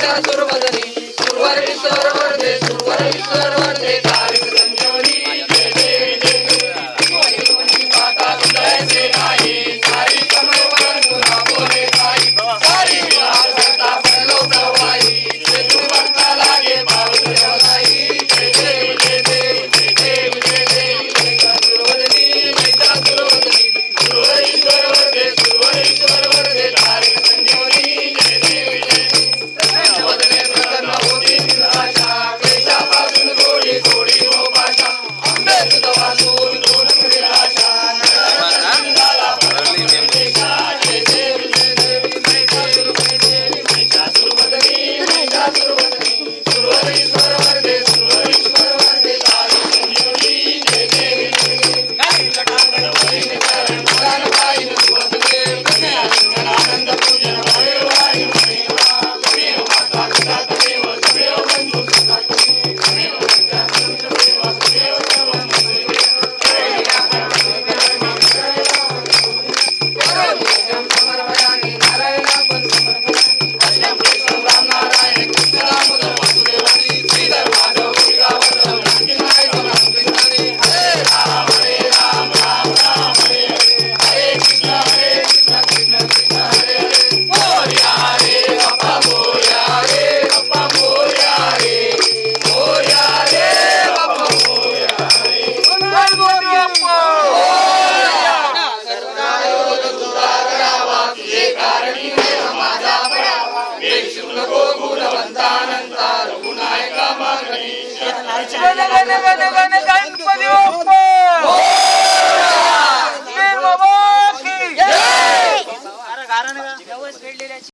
महिषासुरवदनी सुरवरेश्वर वरदे सुरवरेश्वर वरदे तारिक संजीवनी जय देवी जय देवी दोन्ही माता तुझ्याचे नाही सारी कमल तुला बोले काही सारी विवाह करता पडलो प्रवाही ते तू भक्ता लागे पावत देवाई जय देव जय देव जय देव जय देव महिषासुरवदनी महिषासुरवदनी सुरवरेश्वर वरदे सुरवरेश्वर वरदे तारिक संजीवनी जय देवी जय देवी वदने प्रसन्न होती निराशा क्लेशापासून थोडी थोडी हो भाषा अंबे तुझा वासून दोन निराशा झाला परम देशा जय देवी जय देवी महिषासुरवदनी महिषासुरवदनी महिषासुरवदनी सुरवरेश्वर वरदे सुरवरेश्वर वरदे तारिक संजीवनी जय देवी जय देवी काही लटांगण वरील करण प्राण पाहिन सुवदेव कन्या सिंगन आनंद पूजन भावे वाई महिमा कमेव माता पिता तमेव समेव बंधू सखा कमेव विद्या संतमेव समेव सर्वं परमेश्वरं समर्पयामि नारायणापन समर्पयामि अष्टम कृष्ण राम नारायण कृष्ण दामोदर वासुदेवानी श्रीधर माधव गोपिकावल्लभ नारायण राम कृष्णाने हरे राम राम राम हरे हरे हरे कृष्ण कृष्ण कृष्ण हरे हरे मोरया रे बाप्पा मोरया रे बाप्पा मोरया रे मोरया रे बाप्पा मोरया रे गणपती बाप्पा मोरया सर्वकायोग तुझा करावा तुझे कारणी माझा पडावा वेद शुक्लको गुणवंतानंता रघुनायका मागणी गण गण गण गण गणपती बाप्पा मोरया वीर बाबा की जय